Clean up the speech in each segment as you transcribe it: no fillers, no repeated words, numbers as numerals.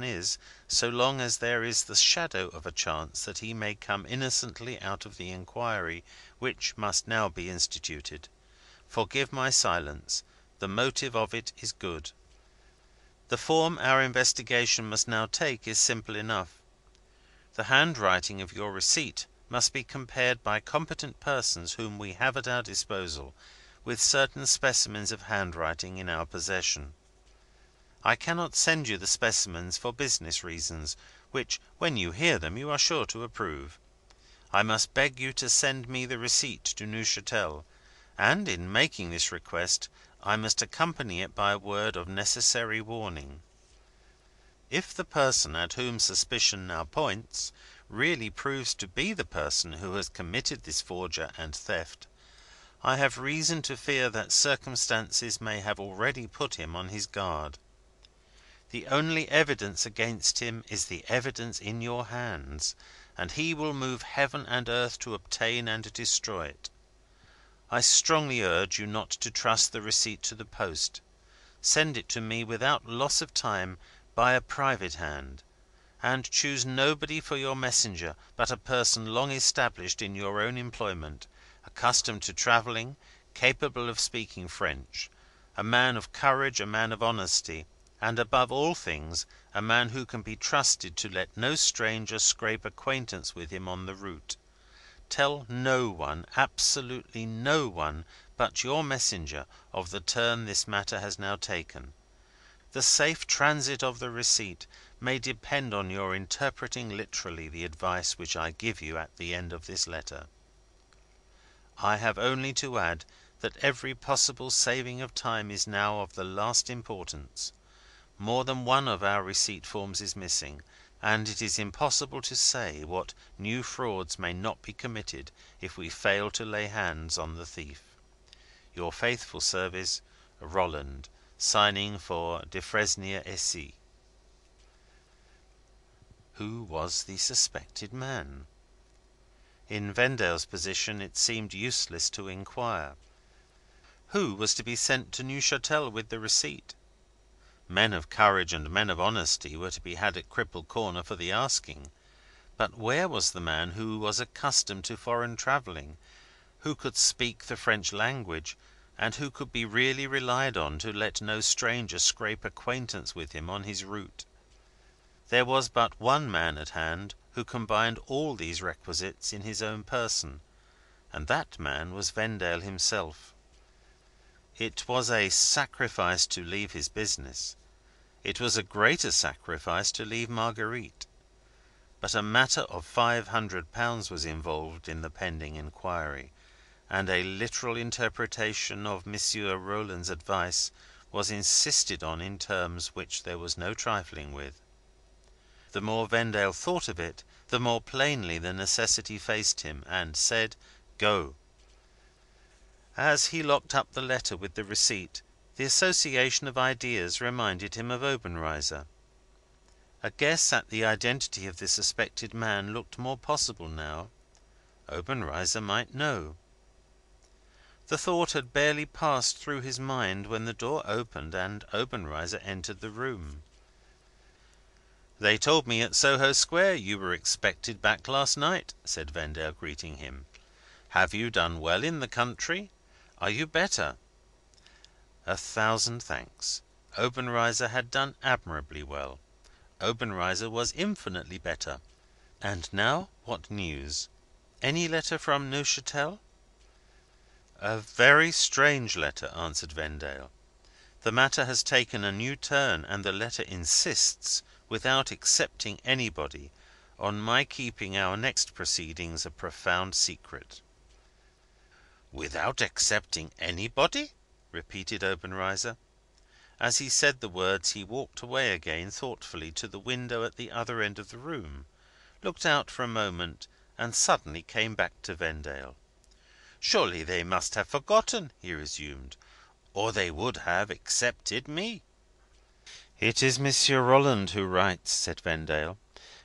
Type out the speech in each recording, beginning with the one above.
is, so long as there is the shadow of a chance that he may come innocently out of the inquiry which must now be instituted. Forgive my silence. The motive of it is good. The form our investigation must now take is simple enough. The handwriting of your receipt must be compared by competent persons whom we have at our disposal, with certain specimens of handwriting in our possession. I cannot send you the specimens for business reasons, which, when you hear them, you are sure to approve. I must beg you to send me the receipt to Neuchatel, and, in making this request, I must accompany it by a word of necessary warning. If the person at whom suspicion now points really proves to be the person who has committed this forgery and theft, I have reason to fear that circumstances may have already put him on his guard. The only evidence against him is the evidence in your hands, and he will move heaven and earth to obtain and destroy it. I strongly urge you not to trust the receipt to the post. Send it to me without loss of time by a private hand, and choose nobody for your messenger but a person long established in your own employment, accustomed to travelling, capable of speaking French, a man of courage, a man of honesty, and, above all things, a man who can be trusted to let no stranger scrape acquaintance with him on the route. Tell no one, absolutely no one, but your messenger, of the turn this matter has now taken. The safe transit of the receipt may depend on your interpreting literally the advice which I give you at the end of this letter. I have only to add that every possible saving of time is now of the last importance. More than one of our receipt forms is missing, and it is impossible to say what new frauds may not be committed if we fail to lay hands on the thief. Your faithful service, Rolland, signing for Defresnier et Who was the suspected man? In Vendale's position it seemed useless to inquire. Who was to be sent to Neuchatel with the receipt? Men of courage and men of honesty were to be had at Cripple Corner for the asking; but where was the man who was accustomed to foreign travelling, who could speak the French language, and who could be really relied on to let no stranger scrape acquaintance with him on his route? There was but one man at hand who combined all these requisites in his own person, and that man was Vendale himself. It was a sacrifice to leave his business. It was a greater sacrifice to leave Marguerite. But a matter of £500 was involved in the pending inquiry, and a literal interpretation of Monsieur Rolland's advice was insisted on in terms which there was no trifling with. The more Vendale thought of it, the more plainly the necessity faced him, and said, "Go." As he locked up the letter with the receipt, the association of ideas reminded him of Obenreizer. A guess at the identity of the suspected man looked more possible now. Obenreizer might know. The thought had barely passed through his mind when the door opened and Obenreizer entered the room. "They told me at Soho Square you were expected back last night," said Vendale, greeting him. "Have you done well in the country? Are you better?" 1,000 thanks. Obenreizer had done admirably well. Obenreizer was infinitely better. And now, what news? Any letter from Neuchatel? "A very strange letter," answered Vendale. "The matter has taken a new turn, and the letter insists, without excepting anybody, on my keeping our next proceedings a profound secret." "Without excepting anybody?" repeated Obenreizer. As he said the words, he walked away again, thoughtfully, to the window at the other end of the room, looked out for a moment, and suddenly came back to Vendale. "Surely they must have forgotten," he resumed, "or they would have accepted me." "It is Monsieur Rolland who writes," said Vendale,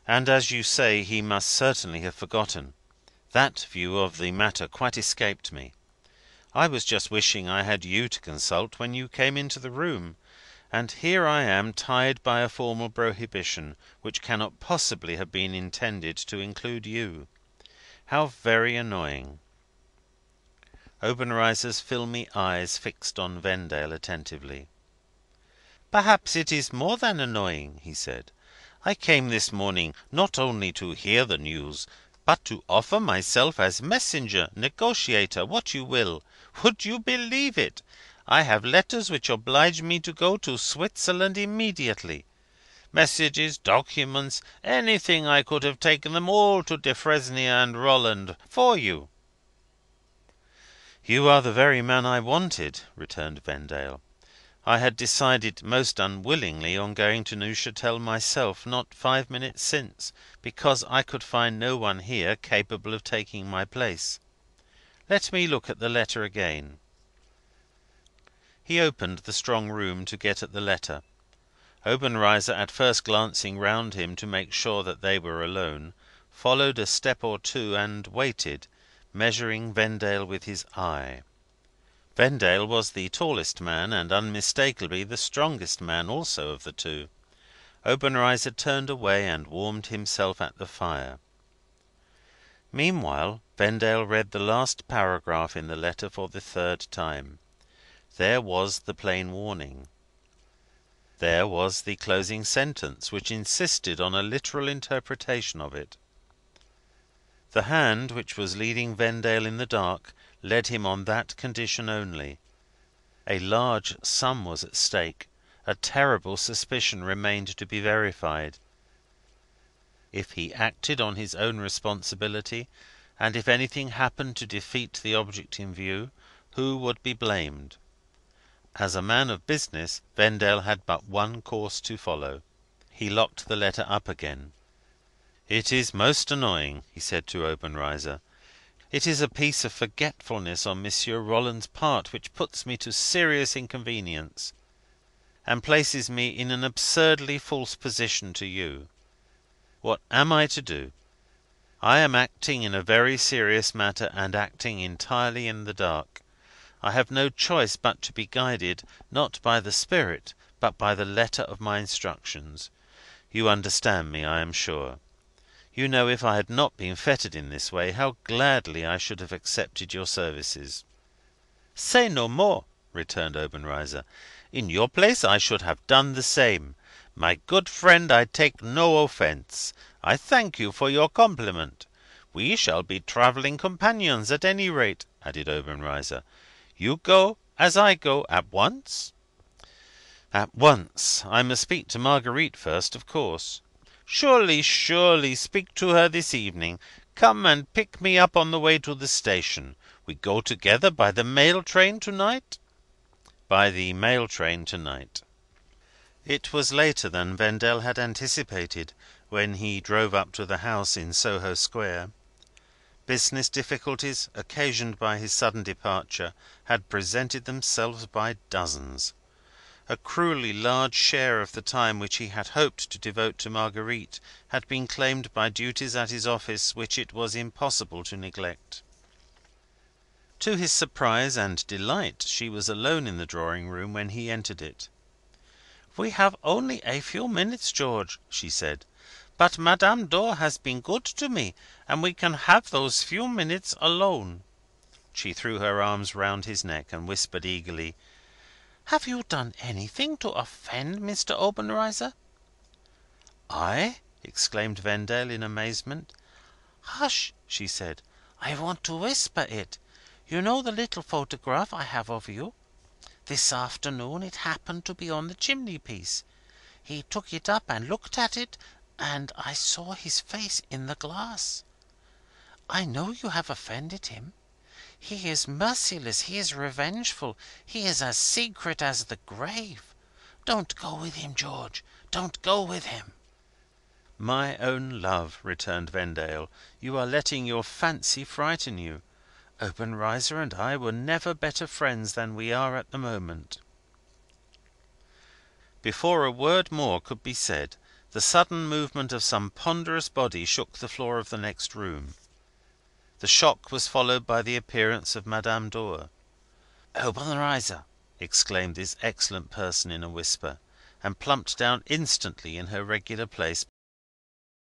"and, as you say, he must certainly have forgotten. That view of the matter quite escaped me. I was just wishing I had you to consult when you came into the room, And here I am tied by a formal prohibition, which cannot possibly have been intended to include you. How very annoying!" Obenreizer's filmy eyes fixed on Vendale attentively. "Perhaps it is more than annoying," he said. "I came this morning, not only to hear the news, but to offer myself as messenger, negotiator, what you will. Would you believe it? I have letters which oblige me to go to Switzerland immediately. Messages, documents, anything. I could have taken them all to Defresnier and Rolland for you." "You are the very man I wanted," returned Vendale. "I had decided, most unwillingly, on going to Neuchatel myself, not 5 minutes since, because I could find no one here capable of taking my place. Let me look at the letter again." He opened the strong room to get at the letter. Obenreizer, at first glancing round him to make sure that they were alone, followed a step or two, and waited, measuring Vendale with his eye. Vendale was the tallest man, and unmistakably the strongest man also of the two. Obenreizer turned away and warmed himself at the fire. Meanwhile, Vendale read the last paragraph in the letter for the third time. There was the plain warning. There was the closing sentence, which insisted on a literal interpretation of it. The hand which was leading Vendale in the dark led him on that condition only. A large sum was at stake. A terrible suspicion remained to be verified. If he acted on his own responsibility, and if anything happened to defeat the object in view, who would be blamed? As a man of business, Vendale had but one course to follow. He locked the letter up again. "It is most annoying," he said to Obenreizer. "It is a piece of forgetfulness on Monsieur Rolland's part which puts me to serious inconvenience, and places me in an absurdly false position to you. What am I to do? I am acting in a very serious matter, and acting entirely in the dark. I have no choice but to be guided, not by the spirit, but by the letter of my instructions. You understand me, I am sure. You know, if I had not been fettered in this way, how gladly I should have accepted your services." "Say no more," returned Obenreizer. "In your place I should have done the same. My good friend, I take no offence. I thank you for your compliment. We shall be travelling companions, at any rate," added Obenreizer. "You go, as I go, at once?" "At once. I must speak to Marguerite first, of course." "Surely, surely. Speak to her this evening. Come and pick me up on the way to the station. We go together by the mail train to night?" "By the mail train to night." It was later than Vendale had anticipated, when he drove up to the house in Soho Square. Business difficulties, occasioned by his sudden departure, had presented themselves by dozens. A cruelly large share of the time which he had hoped to devote to Marguerite had been claimed by duties at his office which it was impossible to neglect. To his surprise and delight, she was alone in the drawing room when he entered it. "We have only a few minutes, George," she said; "but Madame Dor has been good to me, and we can have those few minutes alone." She threw her arms round his neck, and whispered eagerly: "Have you done anything to offend Mr. Obenreizer?" "I?" exclaimed Vendale, in amazement. "Hush!" she said. "I want to whisper it. You know the little photograph I have of you? This afternoon it happened to be on the chimney piece. He took it up and looked at it, and I saw his face in the glass. I know you have offended him. He is merciless, he is revengeful, he is as secret as the grave. Don't go with him, George. Don't go with him." "My own love," returned Vendale, "you are letting your fancy frighten you. Obenreizer and I were never better friends than we are at the moment." Before a word more could be said, the sudden movement of some ponderous body shook the floor of the next room. The shock was followed by the appearance of Madame Dor. "Obenreizer!" exclaimed this excellent person in a whisper, and plumped down instantly in her regular place.